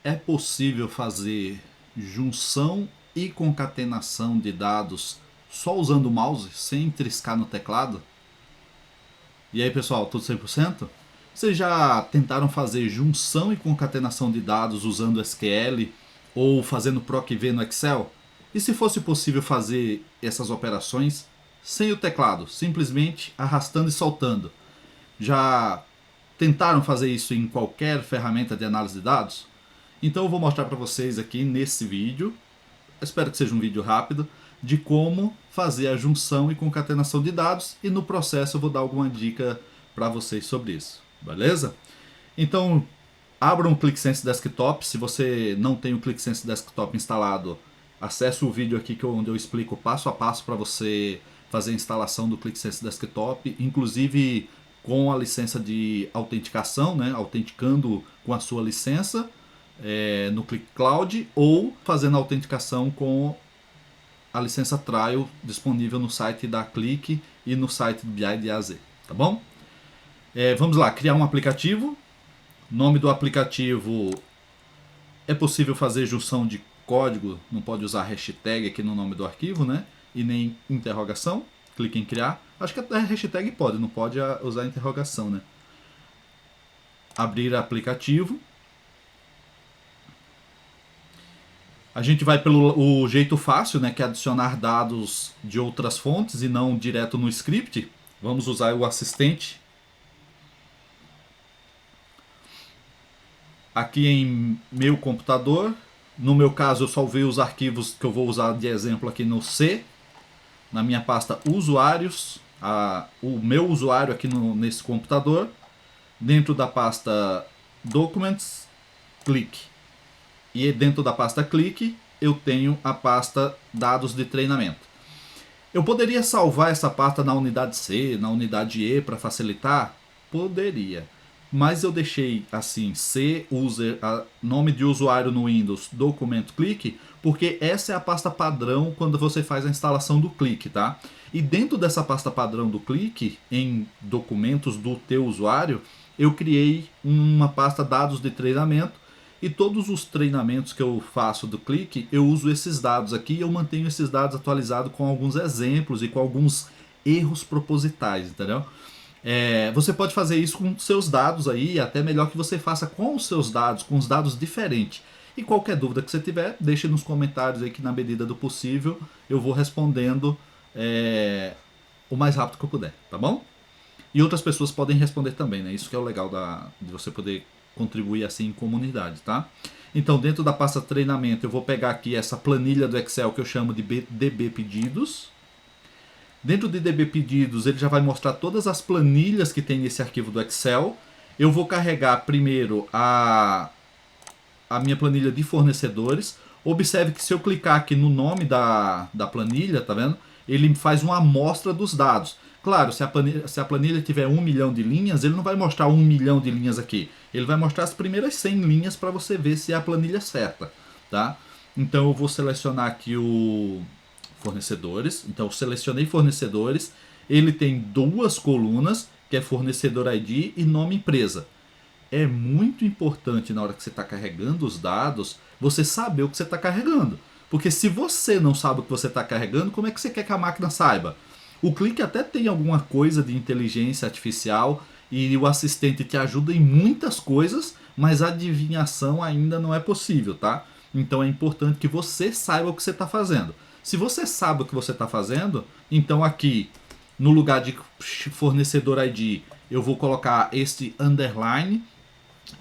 É possível fazer junção e concatenação de dados só usando o mouse, sem triscar no teclado? E aí, pessoal, tudo 100%? Vocês já tentaram fazer junção e concatenação de dados usando SQL ou fazendo PROC-V no Excel? E se fosse possível fazer essas operações sem o teclado, simplesmente arrastando e soltando? Já tentaram fazer isso em qualquer ferramenta de análise de dados? Então eu vou mostrar para vocês aqui nesse vídeo, espero que seja um vídeo rápido, de como fazer a junção e concatenação de dados, e no processo eu vou dar alguma dica para vocês sobre isso, beleza? Então abra um ClickSense Desktop. Se você não tem o ClickSense Desktop instalado, acesse o vídeo aqui onde eu explico passo a passo para você fazer a instalação do ClickSense Desktop, inclusive com a licença de autenticação, né? Autenticando com a sua licença no Click Cloud, ou fazendo a autenticação com a licença trial disponível no site da Click e no site do BI de AZ, tá bom? Vamos lá, criar um aplicativo. Nome do aplicativo: é possível fazer junção de código, não pode usar hashtag aqui no nome do arquivo, né? E nem interrogação. Clique em criar. Acho que até hashtag pode, não pode usar interrogação, né? Abrir aplicativo. A gente vai pelo o jeito fácil, né, que é adicionar dados de outras fontes e não direto no script. Vamos usar o assistente. Aqui em meu computador, no meu caso eu salvei os arquivos que eu vou usar de exemplo aqui no C, na minha pasta usuários, o meu usuário aqui nesse computador, dentro da pasta Documents, Click. E dentro da pasta Click eu tenho a pasta dados de treinamento. Eu poderia salvar essa pasta na unidade C, na unidade E para facilitar? Poderia. Mas eu deixei assim, C, user, nome de usuário no Windows, documento Click, porque essa é a pasta padrão quando você faz a instalação do Click, tá? E dentro dessa pasta padrão do Click, em documentos do teu usuário, eu criei uma pasta dados de treinamento, e todos os treinamentos que eu faço do Click, eu uso esses dados aqui e eu mantenho esses dados atualizados com alguns exemplos e com alguns erros propositais, entendeu? Você pode fazer isso com seus dados aí, até melhor que você faça com os seus dados, com os dados diferentes. E qualquer dúvida que você tiver, deixe nos comentários aí que na medida do possível eu vou respondendo o mais rápido que eu puder, tá bom? E outras pessoas podem responder também, né? Isso que é o legal de você poder contribuir assim em comunidade, tá? Então, dentro da pasta treinamento, eu vou pegar aqui essa planilha do Excel que eu chamo de DB Pedidos. Dentro de DB Pedidos, ele já vai mostrar todas as planilhas que tem nesse arquivo do Excel. Eu vou carregar primeiro a minha planilha de fornecedores. Observe que se eu clicar aqui no nome da planilha, tá vendo? Ele faz uma amostra dos dados. Claro, se a planilha tiver 1 milhão de linhas, ele não vai mostrar 1 milhão de linhas aqui. Ele vai mostrar as primeiras 100 linhas para você ver se é a planilha certa, tá? Então eu vou selecionar aqui o fornecedores. Então eu selecionei fornecedores. Ele tem duas colunas, que é fornecedor ID e nome empresa. É muito importante na hora que você está carregando os dados, você saber o que você está carregando. Porque se você não sabe o que você está carregando, como é que você quer que a máquina saiba? O Click até tem alguma coisa de inteligência artificial e o assistente te ajuda em muitas coisas, mas a adivinhação ainda não é possível, tá? Então é importante que você saiba o que você está fazendo. Se você sabe o que você está fazendo, então aqui no lugar de fornecedor ID eu vou colocar este underline,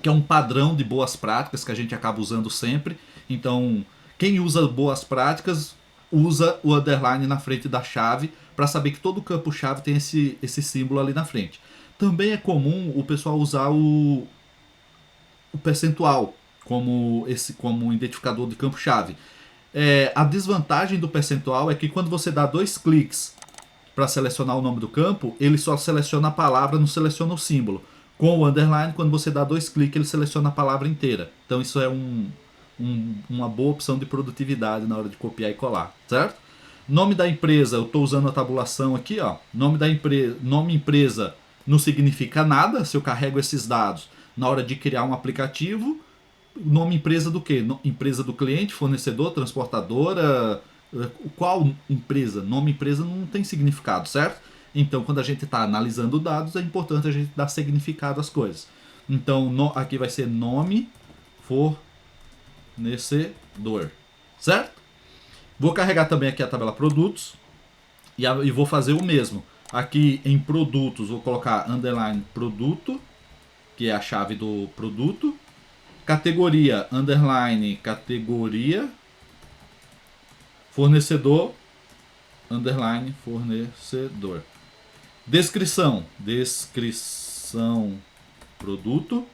que é um padrão de boas práticas que a gente acaba usando sempre. Então quem usa boas práticas usa o underline na frente da chave para saber que todo campo-chave tem esse símbolo ali na frente. Também é comum o pessoal usar o percentual como identificador de campo-chave. A desvantagem do percentual é que quando você dá 2 cliques para selecionar o nome do campo, ele só seleciona a palavra, não seleciona o símbolo. Com o underline, quando você dá 2 cliques, ele seleciona a palavra inteira. Então isso é uma boa opção de produtividade na hora de copiar e colar, certo? Nome da empresa, eu estou usando a tabulação aqui, ó. Nome empresa não significa nada se eu carrego esses dados na hora de criar um aplicativo. nome empresa do quê? Empresa do cliente, fornecedor, transportadora, qual empresa? Nome empresa não tem significado, certo? Então, quando a gente está analisando dados, é importante a gente dar significado às coisas. Então, aqui vai ser nome fornecedor, certo? Vou carregar também aqui a tabela produtos e vou fazer o mesmo. Aqui em produtos, vou colocar underline produto, que é a chave do produto. Categoria, underline categoria. Fornecedor, underline fornecedor. Descrição produto,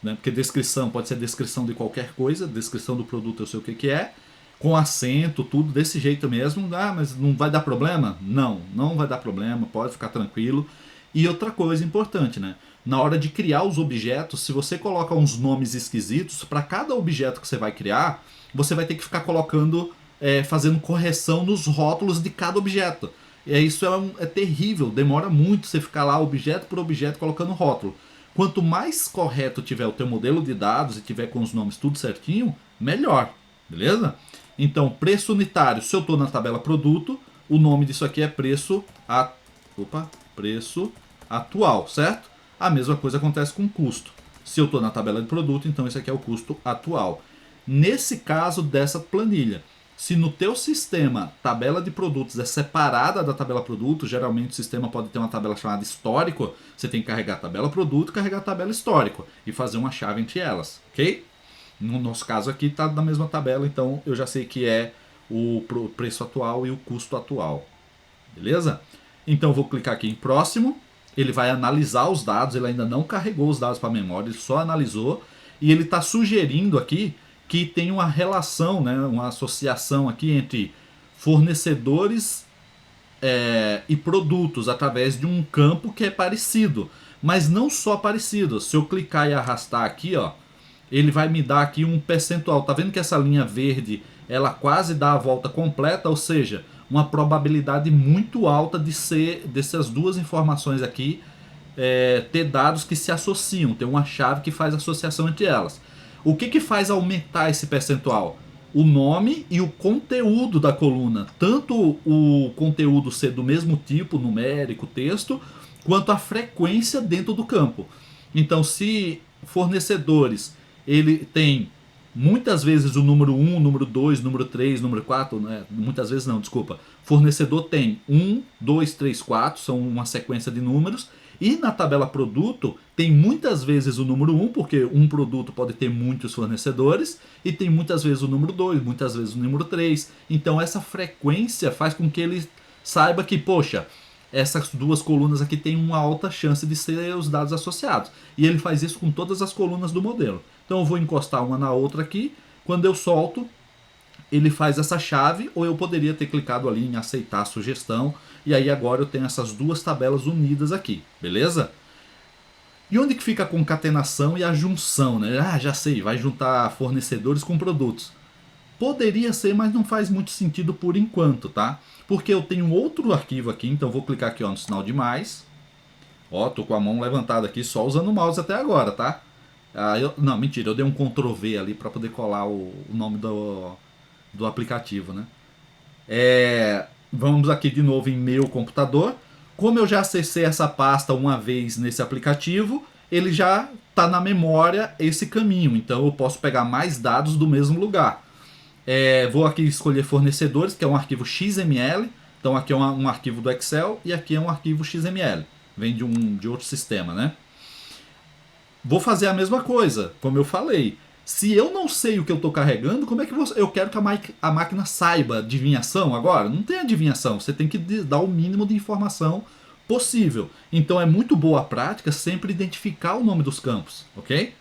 né? Porque descrição pode ser descrição de qualquer coisa, descrição do produto eu sei o que é, com acento, tudo desse jeito mesmo. Mas não vai dar problema? Não vai dar problema, pode ficar tranquilo. E outra coisa importante, né? Na hora de criar os objetos, se você coloca uns nomes esquisitos, para cada objeto que você vai criar, você vai ter que ficar colocando, fazendo correção nos rótulos de cada objeto. Isso é terrível, demora muito você ficar lá objeto por objeto colocando rótulo. Quanto mais correto tiver o teu modelo de dados e tiver com os nomes tudo certinho, melhor, beleza? Então, preço unitário, se eu estou na tabela produto, o nome disso aqui é preço atual, certo? A mesma coisa acontece com custo. Se eu estou na tabela de produto, então esse aqui é o custo atual. Nesse caso dessa planilha, se no teu sistema tabela de produtos é separada da tabela produto, geralmente o sistema pode ter uma tabela chamada histórico, você tem que carregar a tabela produto e carregar a tabela histórico e fazer uma chave entre elas, ok? No nosso caso aqui está na mesma tabela, então eu já sei que é o preço atual e o custo atual, beleza? Então eu vou clicar aqui em próximo, ele vai analisar os dados, ele ainda não carregou os dados para a memória, ele só analisou e ele está sugerindo aqui que tem uma relação, né, uma associação aqui entre fornecedores e produtos através de um campo que é parecido, mas não só parecido. Se eu clicar e arrastar aqui, ó, ele vai me dar aqui um percentual. Tá vendo que essa linha verde ela quase dá a volta completa, ou seja, uma probabilidade muito alta de ser dessas duas informações aqui ter dados que se associam, ter uma chave que faz associação entre elas. O que faz aumentar esse percentual? O nome e o conteúdo da coluna. Tanto o conteúdo ser do mesmo tipo, numérico, texto, quanto a frequência dentro do campo. Então, se fornecedores ele tem muitas vezes o número 1, número 2, número 3, número 4, né? Muitas vezes não, desculpa. Fornecedor tem 1, 2, 3, 4, são uma sequência de números. E na tabela produto tem muitas vezes o número 1, porque um produto pode ter muitos fornecedores, e tem muitas vezes o número 2, muitas vezes o número 3. Então essa frequência faz com que ele saiba que, poxa, essas duas colunas aqui têm uma alta chance de ser os dados associados. E ele faz isso com todas as colunas do modelo. Então eu vou encostar uma na outra aqui, quando eu solto, ele faz essa chave, ou eu poderia ter clicado ali em aceitar a sugestão, e aí agora eu tenho essas duas tabelas unidas aqui, beleza? E onde que fica a concatenação e a junção, né? Já sei, vai juntar fornecedores com produtos. Poderia ser, mas não faz muito sentido por enquanto, tá? Porque eu tenho outro arquivo aqui, então vou clicar aqui ó, no sinal de mais. Ó, tô com a mão levantada aqui, só usando o mouse até agora, tá? Não, mentira, eu dei um Ctrl V ali para poder colar o nome do aplicativo, né? Vamos aqui de novo em meu computador. Como eu já acessei essa pasta uma vez nesse aplicativo, ele já está na memória esse caminho. Então eu posso pegar mais dados do mesmo lugar. Vou aqui escolher fornecedores, que é um arquivo XML. Então aqui é um arquivo do Excel e aqui é um arquivo XML. Vem de outro sistema, né? Vou fazer a mesma coisa, como eu falei. Se eu não sei o que eu estou carregando, como é que eu quero que a máquina saiba adivinhação agora? Não tem adivinhação, você tem que dar o mínimo de informação possível. Então é muito boa a prática sempre identificar o nome dos campos, ok?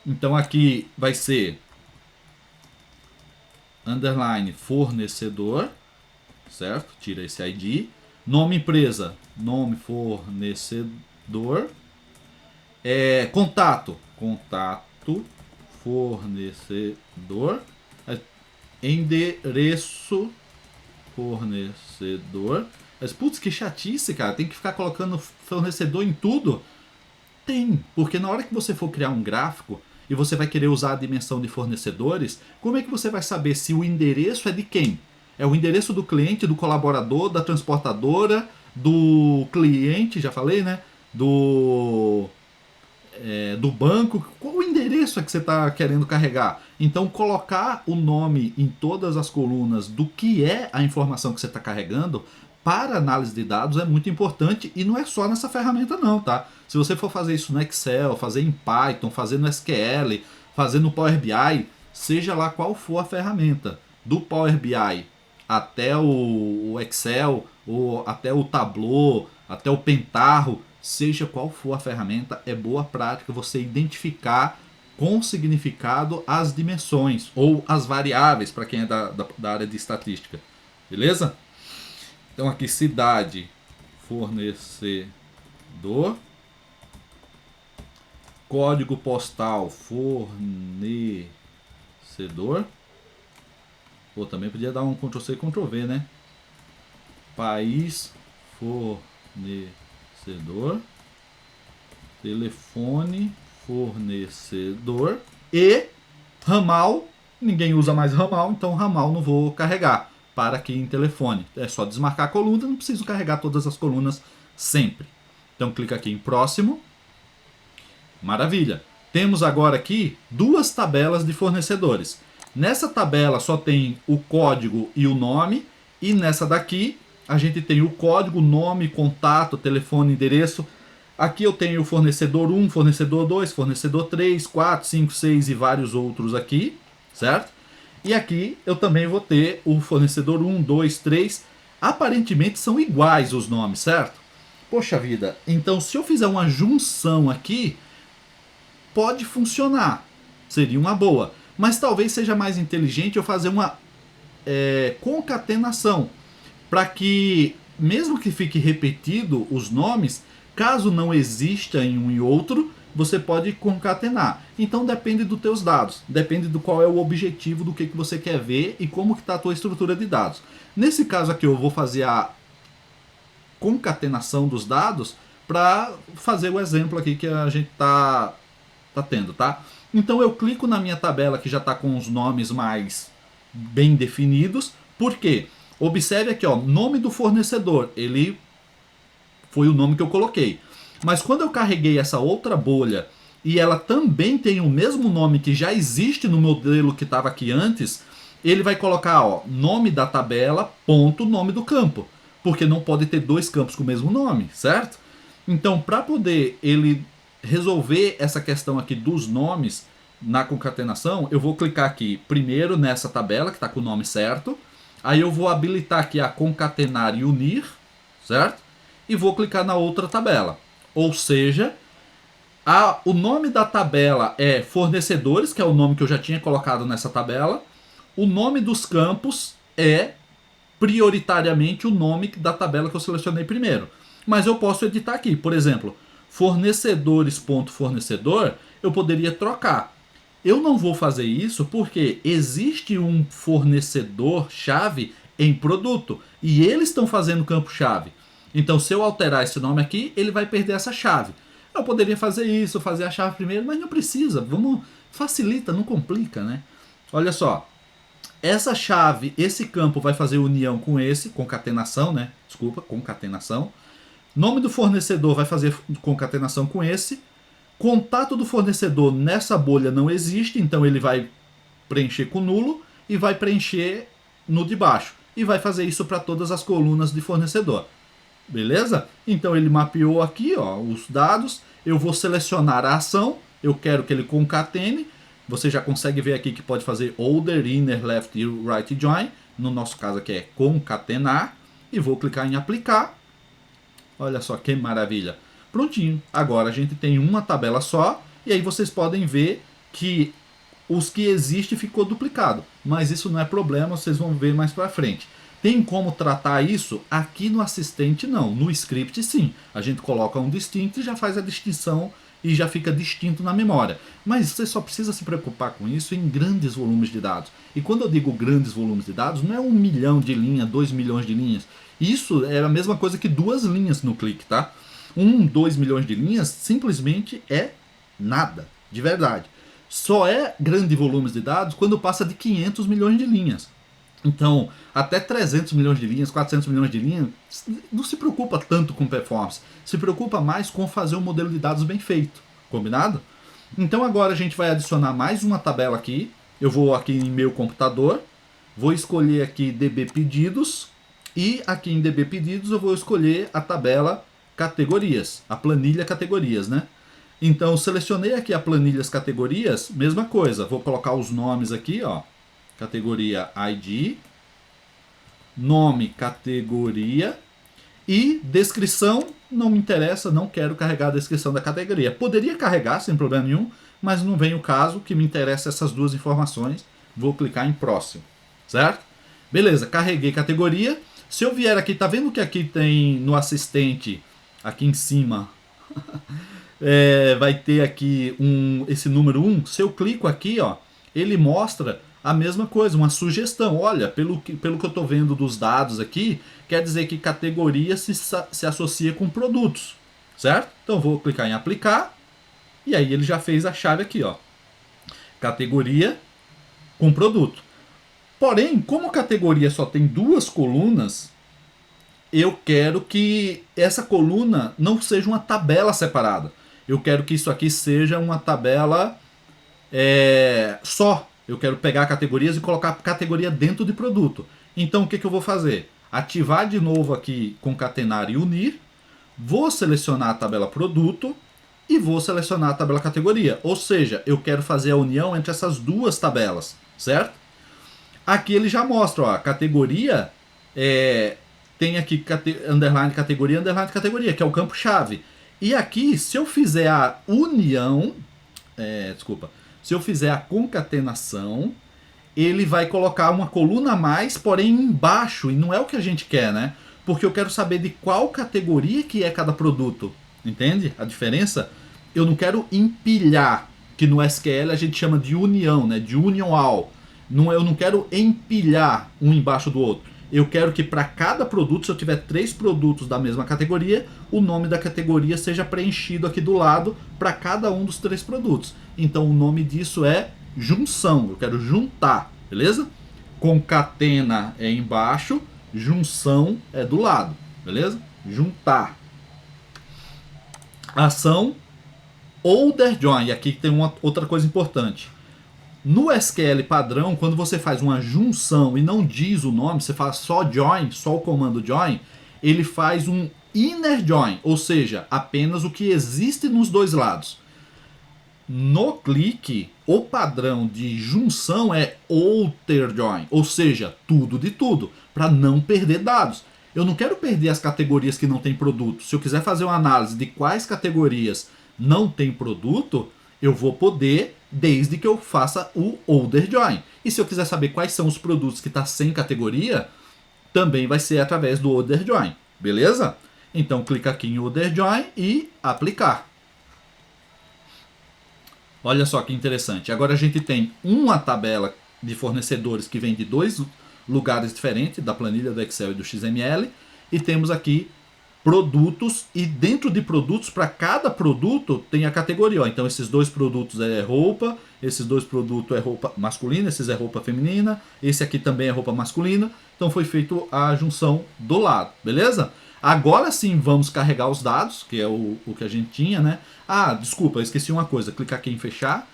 Então aqui vai ser underline fornecedor, certo? Tira esse ID. Nome empresa, nome fornecedor. Contato fornecedor, endereço fornecedor. Mas putz, que chatice, cara, tem que ficar colocando fornecedor em tudo? Tem, porque na hora que você for criar um gráfico e você vai querer usar a dimensão de fornecedores, como é que você vai saber se o endereço é de quem? É o endereço do cliente, do colaborador, da transportadora, do cliente, já falei, né? Do banco. Qual o endereço é que você está querendo carregar? Então, colocar o nome em todas as colunas do que é a informação que você está carregando para análise de dados é muito importante, e não é só nessa ferramenta não, tá? Se você for fazer isso no Excel, fazer em Python, fazer no SQL, fazer no Power BI, seja lá qual for a ferramenta, do Power BI até o Excel, ou até o Tableau, até o Pentaho, seja qual for a ferramenta, é boa prática você identificar com significado as dimensões ou as variáveis, para quem é da área de estatística. Beleza? Então aqui, cidade, fornecedor, código postal, fornecedor. Pô, também podia dar um Ctrl+C e Ctrl+V, né? País, fornecedor, telefone, fornecedor e ramal. Ninguém usa mais ramal, então ramal não vou carregar para aqui em telefone. É só desmarcar a coluna, não preciso carregar todas as colunas sempre. Então clica aqui em próximo. Maravilha. Temos agora aqui duas tabelas de fornecedores. Nessa tabela só tem o código e o nome, e nessa daqui a gente tem o código, nome, contato, telefone, endereço. Aqui eu tenho o fornecedor 1, fornecedor 2, fornecedor 3, 4, 5, 6 e vários outros aqui, certo? E aqui eu também vou ter o fornecedor 1, 2, 3. Aparentemente são iguais os nomes, certo? Poxa vida, então se eu fizer uma junção aqui, pode funcionar. Seria uma boa. Mas talvez seja mais inteligente eu fazer uma concatenação, para que, mesmo que fique repetido os nomes, caso não exista em um e outro, você pode concatenar. Então depende dos teus dados, depende do qual é o objetivo, do que você quer ver e como que está a tua estrutura de dados. Nesse caso aqui eu vou fazer a concatenação dos dados para fazer o exemplo aqui que a gente tá tendo, tá? Então eu clico na minha tabela que já está com os nomes mais bem definidos. Por quê? Observe aqui, ó, nome do fornecedor, ele foi o nome que eu coloquei. Mas quando eu carreguei essa outra bolha e ela também tem o mesmo nome que já existe no modelo que estava aqui antes, ele vai colocar, ó, nome da tabela, ponto, nome do campo. Porque não pode ter dois campos com o mesmo nome, certo? Então, para poder ele resolver essa questão aqui dos nomes na concatenação, eu vou clicar aqui primeiro nessa tabela que está com o nome certo. Aí eu vou habilitar aqui a concatenar e unir, certo? E vou clicar na outra tabela. Ou seja, o nome da tabela é fornecedores, que é o nome que eu já tinha colocado nessa tabela. O nome dos campos é prioritariamente o nome da tabela que eu selecionei primeiro. Mas eu posso editar aqui, por exemplo, fornecedores.fornecedor, eu poderia trocar. Eu não vou fazer isso porque existe um fornecedor-chave em produto e eles estão fazendo campo-chave. Então, se eu alterar esse nome aqui, ele vai perder essa chave. Eu poderia fazer isso, fazer a chave primeiro, mas não precisa. Vamos, facilita, não complica, né? Olha só, essa chave, esse campo vai fazer união com esse, concatenação, né? Desculpa, concatenação. Nome do fornecedor vai fazer concatenação com esse. Contato do fornecedor nessa bolha não existe, então ele vai preencher com nulo e vai preencher no de baixo. E vai fazer isso para todas as colunas de fornecedor. Beleza? Então ele mapeou aqui, ó, os dados. Eu vou selecionar a ação. Eu quero que ele concatene. Você já consegue ver aqui que pode fazer order, inner, left e right join. No nosso caso aqui é concatenar. E vou clicar em aplicar. Olha só que maravilha. Prontinho. Agora a gente tem uma tabela só. E aí vocês podem ver que os que existem ficou duplicado. Mas isso não é problema, vocês vão ver mais para frente. Tem como tratar isso? Aqui no assistente não. No script sim. A gente coloca um distinto e já faz a distinção e já fica distinto na memória. Mas você só precisa se preocupar com isso em grandes volumes de dados. E quando eu digo grandes volumes de dados, não é 1 milhão de linhas, 2 milhões de linhas. Isso é a mesma coisa que 2 linhas no clique, tá? 2 milhões de linhas simplesmente é nada, de verdade. só é grande volume de dados quando passa de 500 milhões de linhas. Então, até 300 milhões de linhas, 400 milhões de linhas, não se preocupa tanto com performance. Se preocupa mais com fazer um modelo de dados bem feito. Combinado? Então agora a gente vai adicionar mais uma tabela aqui. Eu vou aqui em meu computador, vou escolher aqui DB pedidos e aqui em DB pedidos eu vou escolher a tabela categorias, a planilha categorias, né? Então selecionei aqui a planilhas categorias, mesma coisa, vou colocar os nomes aqui, ó. Categoria ID, nome categoria e descrição, não me interessa, não quero carregar a descrição da categoria. Poderia carregar sem problema nenhum, mas não vem o caso, que me interessa essas duas informações. Vou clicar em próximo, certo? Beleza, carreguei categoria. Se eu vier aqui, tá vendo que aqui tem no assistente, aqui em cima, vai ter aqui esse número 1. Se eu clico aqui, ó, ele mostra a mesma coisa, uma sugestão. Olha, pelo que eu estou vendo dos dados aqui, quer dizer que categoria se associa com produtos, certo? Então vou clicar em aplicar e aí ele já fez a chave aqui, ó. Categoria com produto. Porém, como categoria só tem duas colunas, eu quero que essa coluna não seja uma tabela separada. Eu quero que isso aqui seja uma tabela só. Eu quero pegar categorias e colocar a categoria dentro de produto. Então o que eu vou fazer? Ativar de novo aqui concatenar e unir. Vou selecionar a tabela produto e vou selecionar a tabela categoria. Ou seja, eu quero fazer a união entre essas duas tabelas, certo? Aqui ele já mostra, ó, a categoria tem aqui underline categoria, que é o campo-chave. E aqui, se eu fizer a união, se eu fizer a concatenação, ele vai colocar uma coluna a mais, porém embaixo, e não é o que a gente quer, né? Porque eu quero saber de qual categoria que é cada produto. Entende a diferença? Eu não quero empilhar, que no SQL a gente chama de união, né? De union all. Eu não quero empilhar um embaixo do outro. Eu quero que para cada produto, se eu tiver 3 produtos da mesma categoria, o nome da categoria seja preenchido aqui do lado para cada um dos 3 produtos. Então o nome disso é junção. Eu quero juntar, beleza? Concatena é embaixo, junção é do lado, beleza? Juntar. Ação order join. E aqui tem uma outra coisa importante. No SQL padrão, quando você faz uma junção e não diz o nome, você faz só join, só o comando join, ele faz um inner join, ou seja, apenas o que existe nos dois lados. No clique, o padrão de junção é outer join, ou seja, tudo de tudo, para não perder dados. Eu não quero perder as categorias que não tem produto. Se eu quiser fazer uma análise de quais categorias não tem produto, eu vou poder, desde que eu faça o order join. E se eu quiser saber quais são os produtos que estão sem categoria, também vai ser através do order join. Beleza? Então clica aqui em order join e aplicar. Olha só que interessante. Agora a gente tem uma tabela de fornecedores que vem de 2 lugares diferentes, da planilha do Excel e do XML. E temos aqui produtos, e dentro de produtos, para cada produto tem a categoria. Ó. Então esses 2 produtos é roupa, esses 2 produtos é roupa masculina, esses é roupa feminina, esse aqui também é roupa masculina. Então foi feito a junção do lado, beleza? Agora sim vamos carregar os dados, que é o que a gente tinha, né? Ah, desculpa, eu esqueci uma coisa, clicar aqui em fechar.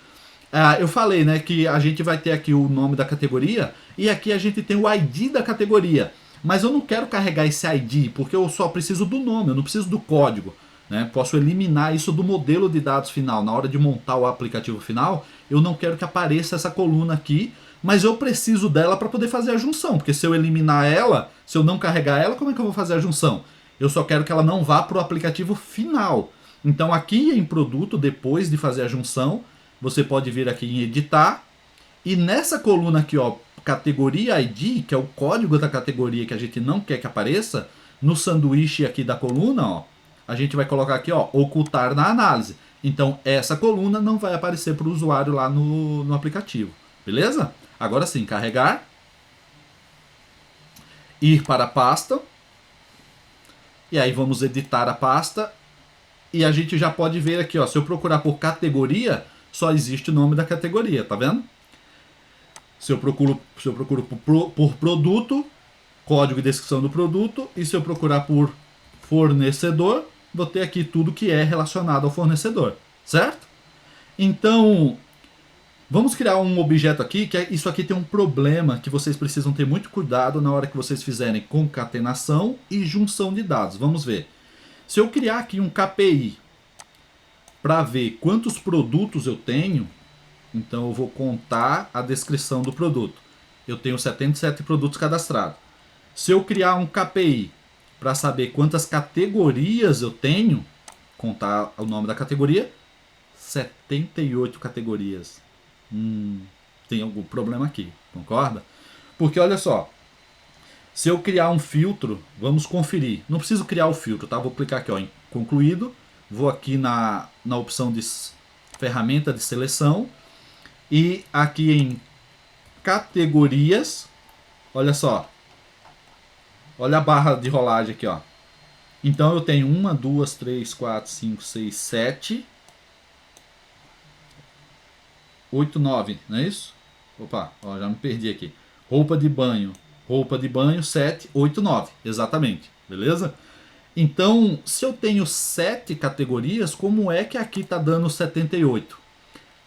Eu falei, né, que a gente vai ter aqui o nome da categoria, e aqui a gente tem o ID da categoria. Mas eu não quero carregar esse ID, porque eu só preciso do nome, eu não preciso do código. Né? Posso eliminar isso do modelo de dados final. Na hora de montar o aplicativo final, eu não quero que apareça essa coluna aqui, mas eu preciso dela para poder fazer a junção. Porque se eu eliminar ela, se eu não carregar ela, como é que eu vou fazer a junção? Eu só quero que ela não vá para o aplicativo final. Então aqui em produto, depois de fazer a junção, você pode vir aqui em editar. E nessa coluna aqui, ó, categoria ID, que é o código da categoria que a gente não quer que apareça, no sanduíche aqui da coluna, ó, a gente vai colocar aqui, ó, ocultar na análise. Então essa coluna não vai aparecer para o usuário lá no aplicativo, beleza? Agora sim, carregar, ir para a pasta, e aí vamos editar a pasta, e a gente já pode ver aqui, ó, se eu procurar por categoria, só existe o nome da categoria, tá vendo? Se eu procuro por produto, código e descrição do produto, e se eu procurar por fornecedor, vou ter aqui tudo que é relacionado ao fornecedor, certo? Então, vamos criar um objeto aqui, que isso aqui tem um problema que vocês precisam ter muito cuidado na hora que vocês fizerem concatenação e junção de dados. Vamos ver. Se eu criar aqui um KPI para ver quantos produtos eu tenho, então eu vou contar a descrição do produto. Eu tenho 77 produtos cadastrados. Se eu criar um KPI para saber quantas categorias eu tenho, contar o nome da categoria, 78 categorias. Tem algum problema aqui, concorda? Porque olha só, se eu criar um filtro, vamos conferir. Não preciso criar o filtro, tá? Vou clicar aqui ó, em concluído. Vou aqui na opção de ferramenta de seleção. E aqui em categorias, olha só. Olha a barra de rolagem aqui, ó. Então eu tenho 1, 2, 3, 4, 5, 6, 7, 8, 9, não é isso? Opa, ó, já me perdi aqui. Roupa de banho, 7, 8, 9, exatamente, beleza? Então, se eu tenho 7 categorias, como é que aqui está dando 78?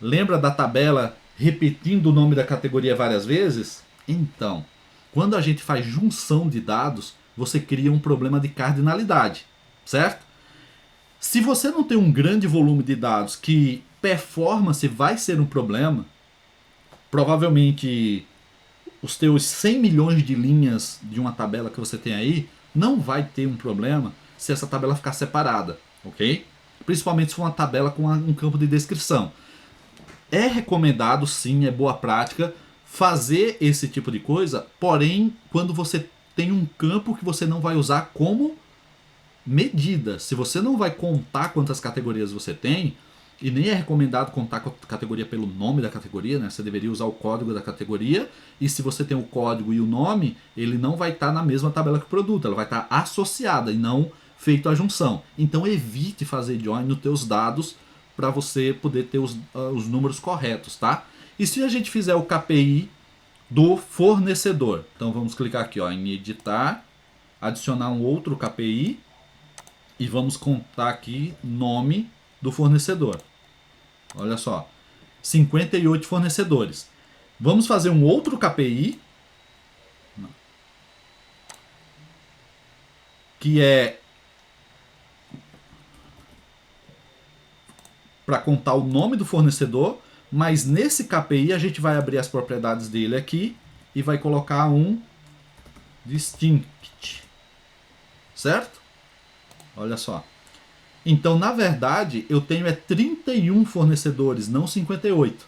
Lembra da tabela repetindo o nome da categoria várias vezes? Então, quando a gente faz junção de dados, você cria um problema de cardinalidade, certo? Se você não tem um grande volume de dados que performance vai ser um problema, provavelmente os teus 100 milhões de linhas de uma tabela que você tem aí não vai ter um problema se essa tabela ficar separada, ok? Principalmente se for uma tabela com um campo de descrição. É recomendado, sim, é boa prática, fazer esse tipo de coisa, porém, quando você tem um campo que você não vai usar como medida. Se você não vai contar quantas categorias você tem, e nem é recomendado contar a categoria pelo nome da categoria, né? Você deveria usar o código da categoria, e se você tem o código e o nome, ele não vai estar na mesma tabela que o produto, ela vai estar associada e não feito a junção. Então evite fazer join nos teus dados para você poder ter os números corretos, tá? E se a gente fizer o KPI do fornecedor, então vamos clicar aqui ó, em editar, adicionar um outro KPI e vamos contar aqui nome do fornecedor. Olha só, 58 fornecedores. Vamos fazer um outro KPI, que é para contar o nome do fornecedor, mas nesse KPI a gente vai abrir as propriedades dele aqui e vai colocar um distinct, certo? Olha só. Então, na verdade, eu tenho 31 fornecedores, não 58.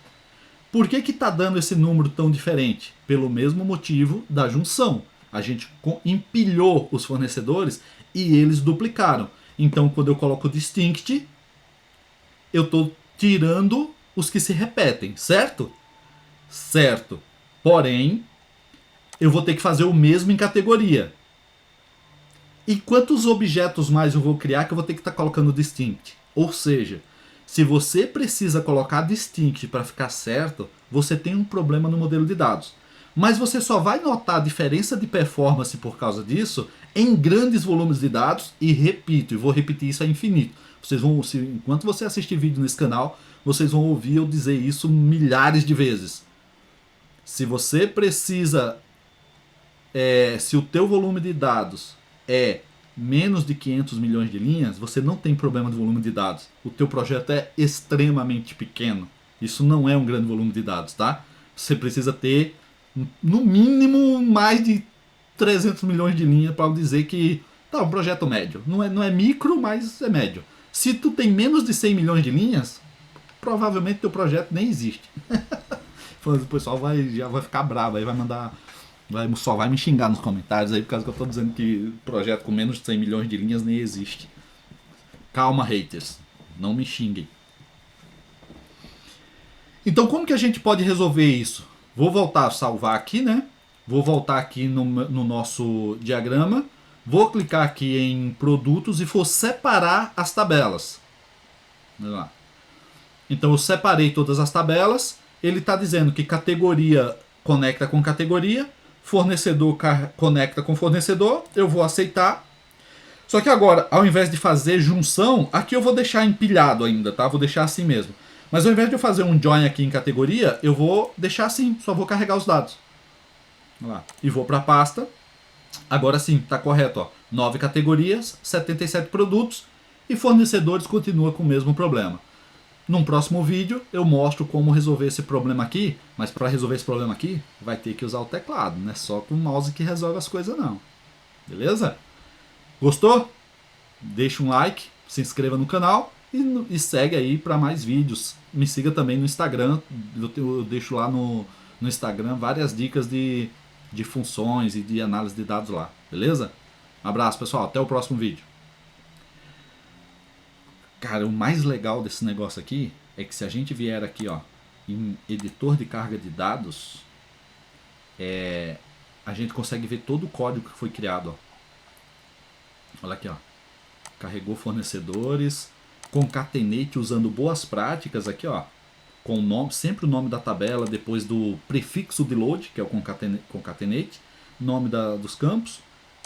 Por que está dando esse número tão diferente? Pelo mesmo motivo da junção. A gente empilhou os fornecedores e eles duplicaram. Então, quando eu coloco distinct, eu estou tirando os que se repetem, certo? Certo. Porém, eu vou ter que fazer o mesmo em categoria. E quantos objetos mais eu vou criar que eu vou ter que estar colocando distinct? Ou seja, se você precisa colocar distinct para ficar certo, você tem um problema no modelo de dados. Mas você só vai notar a diferença de performance por causa disso em grandes volumes de dados, e repito, e vou repetir isso a infinito. Vocês vão, enquanto você assistir vídeo nesse canal, vocês vão ouvir eu dizer isso milhares de vezes. Se você precisa, se o teu volume de dados é menos de 500 milhões de linhas, você não tem problema de volume de dados. O teu projeto é extremamente pequeno. Isso não é um grande volume de dados, tá? Você precisa ter, no mínimo, mais de 300 milhões de linhas para dizer que tá um projeto médio. Não é micro, mas é médio. Se tu tem menos de 100 milhões de linhas, provavelmente teu projeto nem existe. O pessoal já vai ficar bravo, aí vai mandar... só vai me xingar nos comentários aí por causa que eu estou dizendo que projeto com menos de 100 milhões de linhas nem existe. Calma, haters. Não me xinguem. Então, como que a gente pode resolver isso? Vou voltar a salvar aqui, né? Vou voltar aqui no nosso diagrama. Vou clicar aqui em produtos e vou separar as tabelas. Vamos lá. Então eu separei todas as tabelas, ele está dizendo que categoria conecta com categoria, fornecedor conecta com fornecedor, eu vou aceitar. Só que agora, ao invés de fazer junção, aqui eu vou deixar empilhado ainda, tá? Vou deixar assim mesmo. Mas ao invés de eu fazer um join aqui em categoria, eu vou deixar assim, só vou carregar os dados. Lá. E vou para a pasta. Agora sim, está correto. Ó. 9 categorias, 77 produtos e fornecedores continua com o mesmo problema. Num próximo vídeo eu mostro como resolver esse problema aqui, mas para resolver esse problema aqui vai ter que usar o teclado, não é só com o mouse que resolve as coisas não. Beleza? Gostou? Deixa um like, se inscreva no canal e segue aí para mais vídeos. Me siga também no Instagram, eu deixo lá no Instagram várias dicas de funções e de análise de dados lá, beleza? Um abraço, pessoal, até o próximo vídeo. Cara, o mais legal desse negócio aqui é que se a gente vier aqui, ó, em editor de carga de dados, a gente consegue ver todo o código que foi criado, ó. Olha aqui, ó. Carregou fornecedores, concatenate usando boas práticas aqui, ó. Com o nome, sempre o nome da tabela depois do prefixo de load, que é o concatenate, nome dos campos,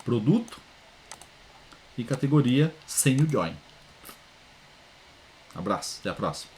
produto e categoria sem o join. Abraço, até a próxima.